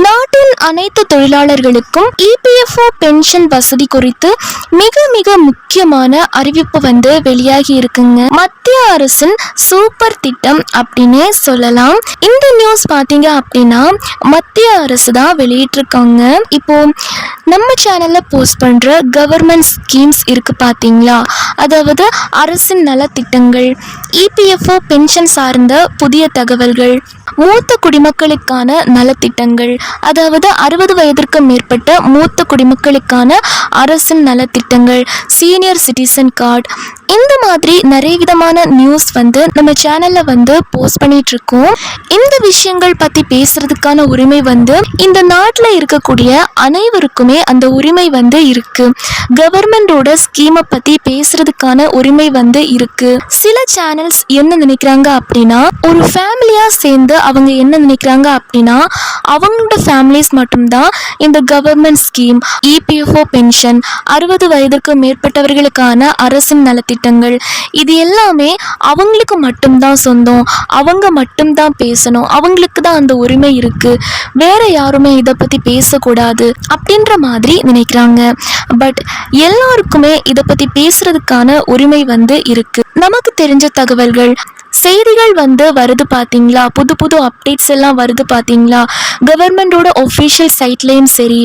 நாட்டின் அனைத்து தொழிலாளர்களுக்கும் இபிஎஃப்ஓ பென்ஷன் வசதி குறித்து மிக மிக முக்கியமான அறிவிப்பு வெளியாகி இருக்குங்க. மத்திய அரசின் சூப்பர் திட்டம் அப்படின்னே சொல்லலாம். இந்த நியூஸ் பாத்தீங்க அப்படின்னா மத்திய அரசு தான் வெளியிட்டிருக்காங்க. இப்போ நம்ம சேனல்ல போஸ்ட் பண்ற கவர்மெண்ட் ஸ்கீம்ஸ் இருக்கு பாத்தீங்களா, அதாவது அரசின் நலத்திட்டங்கள், இபிஎஃப்ஓ பென்ஷன் சார்ந்த புதிய தகவல்கள், மூத்த குடிமக்களுக்கான நலத்திட்டங்கள், அதாவது 60 வயதிற்கு மேற்பட்ட மூத்த குடிமக்களுக்கான அரசின் நலத்திட்டங்கள், சீனியர் சிட்டிசன் கார்டு, இந்த மாதிரி நிறைய விதமான நியூஸ் நம்ம சேனல்ல போஸ்ட் பண்ணிட்டு இருக்கோம். இந்த விஷயங்கள் பத்தி பேசுறதுக்கான உரிமை இந்த நாட்டில் இருக்கக்கூடிய அனைவருக்குமே அந்த உரிமை இருக்கு. கவர்மெண்டோட ஸ்கீமை பத்தி பேசுறதுக்கான உரிமை இருக்கு. சில சேனல்ஸ் என்ன நினைக்கிறாங்க அப்படின்னா, ஒரு ஃபேமிலியா சேர்ந்து அவங்க என்ன நினைக்கிறாங்க அப்படின்னா, அவங்களோட ஃபேமிலிஸ் மட்டும்தான் இந்த கவர்மெண்ட் ஸ்கீம், இபிஎஃப்ஓ பென்ஷன், 60 வயதிற்கு மேற்பட்டவர்களுக்கான அரசின் நலத்திட்டங்கள், இது எல்லாமே அவங்களுக்கு மட்டும்தான் சொந்தம், அவங்க மட்டும்தான் பேசணும், அவங்களுக்கு தான் அந்த உரிமை இருக்கு, வேற யாருமே இதை பத்தி பேசக்கூடாது அப்படின்ற மாதிரி நினைக்கிறாங்க. பட் எல்லாருக்குமே இதை பத்தி பேசுறதுக்கான உரிமை இருக்கு. நமக்கு தெரிஞ்ச தகவல்கள், செய்திகள் வருது பார்த்தீங்களா, புது புது அப்டேட்ஸ் எல்லாம் வருது பார்த்தீங்களா, கவர்மெண்டோட ஒஃபிஷியல் சைட்லேயும் சரி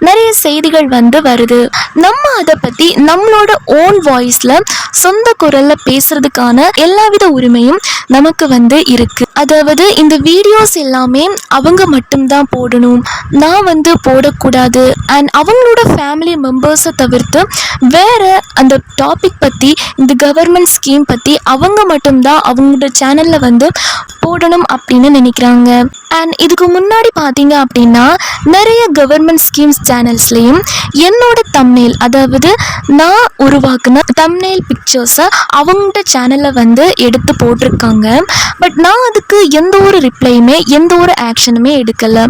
நிறைய செய்திகள் வருது. நம்ம அதை பற்றி நம்மளோட ஓன் வாய்ஸில் சொந்த குரலில் பேசுறதுக்கான எல்லாவித உரிமையும் நமக்கு இருக்கு. அதாவது இந்த வீடியோஸ் எல்லாமே அவங்க மட்டும்தான் போடணும், நான் போடக்கூடாது. அண்ட் அவங்களோட ஃபேமிலி மெம்பர்ஸை தவிர்த்து வேற அந்த டாபிக் பற்றி, இந்த கவர்மெண்ட் ஸ்கீம் பற்றி அவங்க மட்டும்தான் அவங்களோட சேனல்ல போடணும் அப்படின்னு நினைக்கிறாங்க. அண்ட் இதுக்கு முன்னாடி பார்த்தீங்க அப்படின்னா நிறைய கவர்மெண்ட் ஸ்கீம்ஸ் சேனல்ஸ்லேயும் என்னோட தம்ப்நெயில், அதாவது நான் உருவாக்குன தம்ப்நெயில் பிக்சர்ஸை அவங்களோட சேனலில் எடுத்து போட்டிருக்காங்க. பட் நான் அதுக்கு எந்த ஒரு ரிப்ளையுமே எந்த ஒரு ஆக்ஷனுமே எடுக்கலை.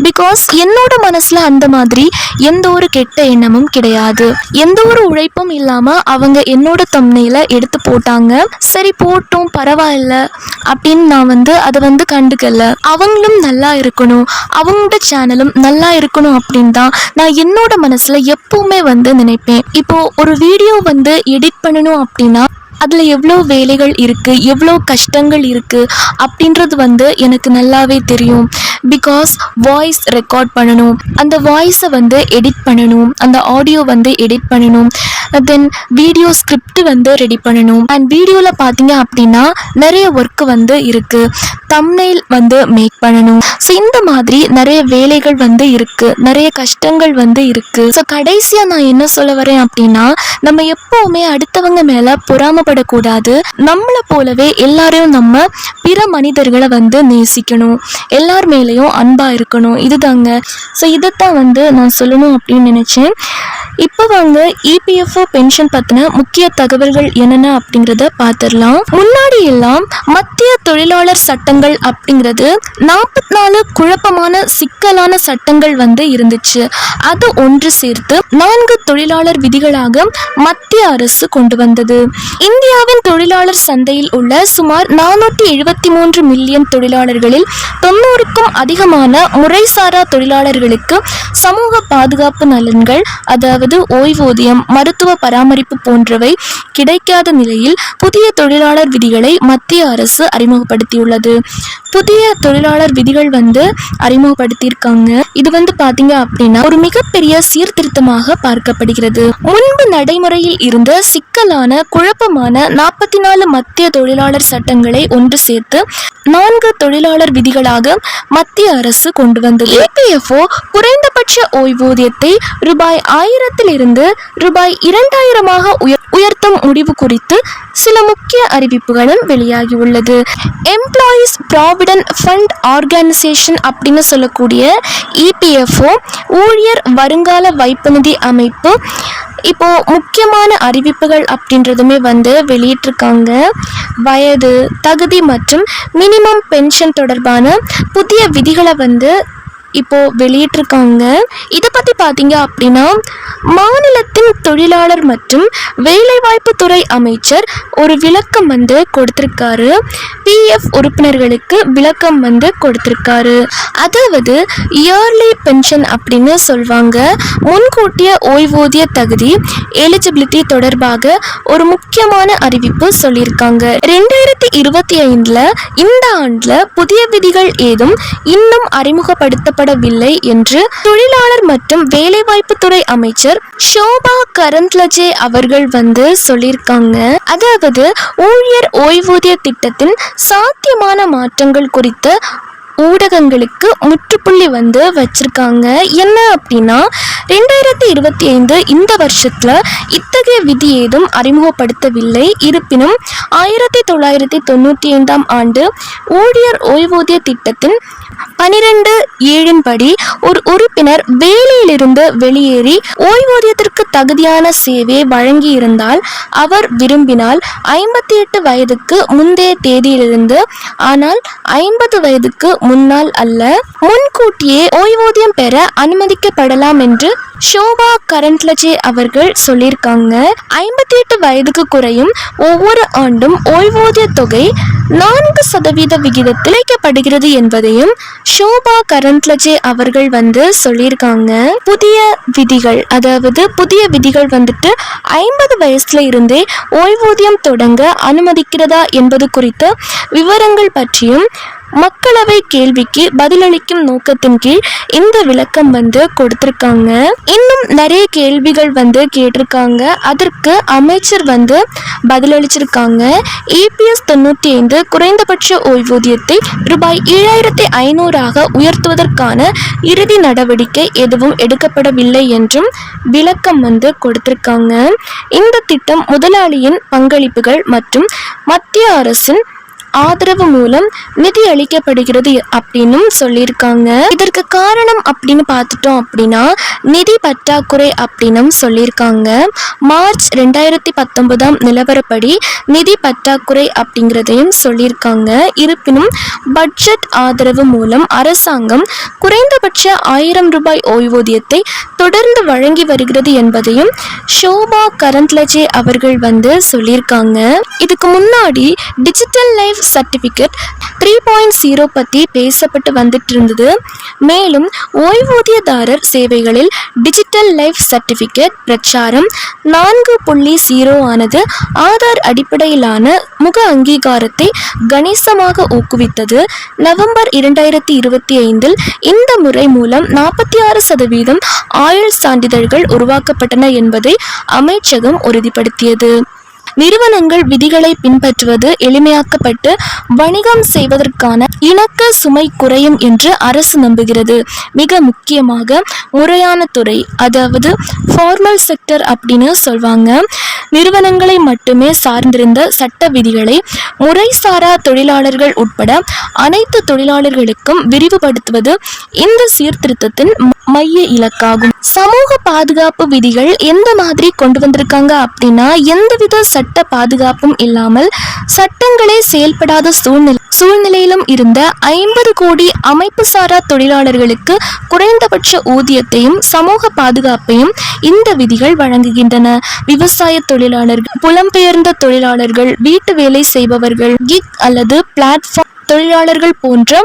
பிகாஸ் என்னோட மனசில் அந்த மாதிரி எந்த ஒரு கெட்ட எண்ணமும் கிடையாது. எந்த ஒரு உழைப்பும் இல்லாமல் அவங்க என்னோட தம்ப்நெயிலை எடுத்து போட்டாங்க. சரி போட்டோம் பரவாயில்ல அப்படின்னு நான் அதை கண்டுக்கல. அவங்களும் நல்லா இருக்கணும், அவங்களோட சேனலும் நல்லா இருக்கணும் அப்படின்னு தான் நான் என்னோட மனசில் எப்பவுமே நினைப்பேன். இப்போ ஒரு வீடியோ எடிட் பண்ணணும் அப்படின்னா அதில் எவ்வளோ வேலைகள் இருக்குது, எவ்வளோ கஷ்டங்கள் இருக்குது அப்படின்றது எனக்கு நல்லாவே தெரியும். பிகாஸ் வாய்ஸ் ரெக்கார்ட் பண்ணணும், அந்த வாய்ஸை எடிட் பண்ணணும், அந்த ஆடியோ எடிட் பண்ணணும், தென் வீடியோ ஸ்கிரிப்ட் ரெடி பண்ணணும். அண்ட் வீடியோவில் பார்த்தீங்க அப்படின்னா நிறைய ஒர்க்கு இருக்குது. தம்ப்நெயில் மேக் பண்ணணும். ஸோ இந்த மாதிரி நிறைய வேலைகள் இருக்குது, நிறைய கஷ்டங்கள் இருக்குது. ஸோ கடைசியாக நான் என்ன சொல்ல வரேன் அப்படின்னா, நம்ம எப்போவுமே அடுத்தவங்க மேலே பொறாமப்படக்கூடாது. நம்மளை போலவே எல்லாரையும் நம்ம பிற மனிதர்களை நேசிக்கணும், எல்லார் மேலேயும் அன்பாக இருக்கணும். இதுதாங்க. ஸோ இதைத்தான் நான் சொல்லணும் அப்படின்னு நினச்சேன். இப்போ வாங்க இபிஎஃப்ஓ பென்ஷன் பற்றின முக்கிய தகவல்கள் என்னென்ன அப்படிங்கிறத பார்த்துடலாம். முன்னாடி எல்லாம் மத்திய தொழிலாளர் சட்டங்கள் அப்படிங்கிறது 44 குழப்பமான சிக்கலான சட்டங்கள் இருந்துச்சு. அது ஒன்று சேர்த்து 4 தொழிலாளர் விதிகளாக மத்திய அரசு கொண்டு வந்தது. இந்தியாவின் தொழிலாளர் சந்தையில் உள்ள சுமார் 473 மில்லியன் தொழிலாளர்களில் 90க்கும் அதிகமான முறைசாரா தொழிலாளர்களுக்கு சமூக பாதுகாப்பு நலன்கள், அதாவது ஓய்வூதியம், மருத்துவ பராமரிப்பு போன்றவை கிடைக்காத நிலையில் புதிய தொழிலாளர் விதிகளை மத்திய அரசு அறிமுகப்படுத்தியுள்ளது. புதிய தொழிலாளர் விதிகள் அறிமுகப்படுத்தியிருக்காங்க. இது பாத்தீங்க அப்படின்னா ஒரு மிகப்பெரிய சீர்திருத்தமாக பார்க்கப்படுகிறது. முன்பு நடைமுறையில் இருந்த சிக்கலான குழப்பமான 44 மத்திய தொழிலாளர் சட்டங்களை ஒன்று சேர்த்து 4 தொழிலாளர் விதிகளாக மத்திய அரசு கொண்டு வந்தது. இபிஎஃப்ஓ குறைந்தபட்ச ஓய்வூதியத்தை ரூபாய் 1000 ரூபாய் 2000 உயர்த்தும் முடிவு குறித்து சில முக்கிய அறிவிப்புகளும் வெளியாகியுள்ளது. எம்ப்ளாயீஸ் ப்ராவிடன்ட் ஃபண்ட் ஆர்கனைசேஷன் அப்படின்னு சொல்லக்கூடிய இபிஎஃப்ஓ, ஊழியர் வருங்கால வைப்பு நிதி அமைப்பு, இப்போ முக்கியமான அறிவிப்புகள் அப்படின்றதுமே வெளியிட்டிருக்காங்க. வயது, தகுதி மற்றும் மினிமம் பென்ஷன் தொடர்பான புதிய விதிகளை இப்போ வெளியிட்டிருக்காங்க. இதை பற்றி பார்த்தீங்க அப்படின்னா மாநிலத்தின் தொழிலாளர் மற்றும் வேலைவாய்ப்பு துறை அமைச்சர் ஒரு விளக்கம் கொடுத்திருக்காரு. பிஎஃப் உறுப்பினர்களுக்கு விளக்கம் கொடுத்திருக்காரு. அதாவது இயர்லி பென்ஷன் அப்படின்னு சொல்வாங்க. முன்கூட்டிய ஓய்வூதிய தகுதி எலிஜிபிலிட்டி தொடர்பாக ஒரு முக்கியமான அறிவிப்பு சொல்லியிருக்காங்க. 2025 இந்த ஆண்டுல புதிய விதிகள் ஏதும் இன்னும் அறிமுகப்படுத்தப்படவில்லை என்று தொழிலாளர் மற்றும் வேலைவாய்ப்பு துறை அமைச்சர் ஷோபா கரந்த்லஜே அவர்கள் சொல்லியிருக்காங்க. அதாவது ஊழியர் ஓய்வூதிய திட்டத்தின் சாத்தியமான மாற்றங்கள் குறித்த ஊடகங்களுக்கு முற்றுப்புள்ளி வச்சிருக்காங்க. என்ன அப்படின்னா 2025 இந்த வருஷத்துல இத்தகைய விதி ஏதும் அறிமுகப்படுத்தவில்லை. இருப்பினும் 1995 ஆண்டு ஊழியர் ஓய்வூதிய திட்டத்தின் 12(7) படி ஒரு உறுப்பினர் வேலையிலிருந்து வெளியேறி ஓய்வூதியத்திற்கு தகுதியான சேவையை வழங்கி இருந்தால் அவர் விரும்பினால் 58 வயதுக்கு முந்தைய தேதியிலிருந்து, ஆனால் 50 வயதுக்கு முன்னால் அல்ல, முன்கூட்டியே ஓய்வூதியம் பெற அனுமதிக்கப்படலாம் என்று ஷோபா கரந்த்லஜே அவர்கள் சொல்லியிருக்காங்க. 58 வயதுக்கு குறையும் ஒவ்வொரு ஆண்டும் ஓய்வூதிய தொகை 4% விகிதத்தில் இழைக்கப்படுகிறது என்பதையும் ஷோபா கரந்த்லஜே அவர்கள் சொல்லியிருக்காங்க. புதிய விதிகள், அதாவது புதிய விதிகள் 50 வயசுல இருந்தே ஓய்வூதியம் தொடங்க அனுமதிக்கிறதா என்பது குறித்த விவரங்கள் பற்றியும் மக்களவை கேள்விக்கு பதிலளிக்கும் நோக்கத்தின் கீழ் இந்த விளக்கம் கொடுத்திருக்காங்க. இன்னும் நிறைய கேள்விகள் கேட்டிருக்காங்க. அதற்கு அமைச்சர் பதிலளிச்சிருக்காங்க. EPS 95 குறைந்தபட்ச ஓய்வூதியத்தை ரூபாய் 7500 உயர்த்துவதற்கான இறுதி நடவடிக்கை எதுவும் எடுக்கப்படவில்லை என்றும் விளக்கம் கொடுத்திருக்காங்க. இந்த திட்டம் முதலாளியின் பங்களிப்புகள் மற்றும் மத்திய அரசின் ஆதரவு மூலம் நிதி அளிக்கப்படுகிறது அப்படின்னும் சொல்லியிருக்காங்க. இதற்கு காரணம் அப்படின்னு பார்த்துட்டோம் அப்படின்னா நிதி பற்றாக்குறை அப்படின்னும் சொல்லியிருக்காங்க. மார்ச் 2019 நிலவரப்படி நிதி பற்றாக்குறை அப்படிங்கிறதையும் சொல்லியிருக்காங்க. இருப்பினும் பட்ஜெட் ஆதரவு மூலம் அரசாங்கம் குறைந்தபட்ச 1000 ரூபாய் ஓய்வூதியத்தை தொடர்ந்து வழங்கி வருகிறது என்பதையும் ஷோபா கரந்த்லஜே அவர்கள் சொல்லியிருக்காங்க. இதுக்கு முன்னாடி டிஜிட்டல் லைஃப் சர்டிபிகேட் 3.0 பற்றி பேசப்பட்டு இருந்தது. மேலும் ஓய்வூதியதாரர் சேவைகளில் டிஜிட்டல் லைஃப் சர்டிபிகேட் பிரச்சாரம் 4.0 ஆனது ஆதார் அடிப்படையிலான முக அங்கீகாரத்தை கணிசமாக ஊக்குவித்தது. நவம்பர் 2025 இந்த முறை மூலம் 46% ஆயுள் சான்றிதழ்கள் உருவாக்கப்பட்டன என்பதை அமைச்சகம் உறுதிப்படுத்தியது. நிறுவனங்கள் விதிகளை பின்பற்றுவது எளிமையாக்கப்பட்டு வணிகம் செய்வதற்கான இணக்க சுமை குறையும் என்று அரசு நம்புகிறது. மிக முக்கியமாக முறையான துறை, அதாவது ஃபார்மல் செக்டர் அப்படின்னு சொல்வாங்க, நிறுவனங்களை மட்டுமே சார்ந்திருந்த சட்ட விதிகளை முறைசாரா தொழிலாளர்கள் உட்பட அனைத்து தொழிலாளர்களுக்கும் விரிவுபடுத்துவது இந்த சீர்திருத்தத்தின் மைய இலக்காகும். சமூக பாதுகாப்பு விதிகள் எந்த மாதிரி கொண்டு வந்திருக்காங்க அப்படின்னா எந்தவித சட்ட பாதுகாப்பும் இல்லாமல் சட்டங்களே செயல்படாத சூழ்நிலையிலும் இருந்த 50 கோடி அமைப்பு சாரா தொழிலாளர்களுக்கு குறைந்தபட்ச ஊதியத்தையும் சமூக பாதுகாப்பையும் இந்த விதிகள் வழங்குகின்றன. விவசாய தொழிலாளர்கள், புலம்பெயர்ந்த தொழிலாளர்கள், வீட்டு வேலை செய்பவர்கள், கிக் அல்லது பிளாட்ஃபார்ம் தொழிலாளர்கள் போன்ற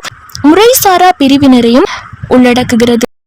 முறைசாரா பிரிவினரையும் உள்ளடக்குகிறது.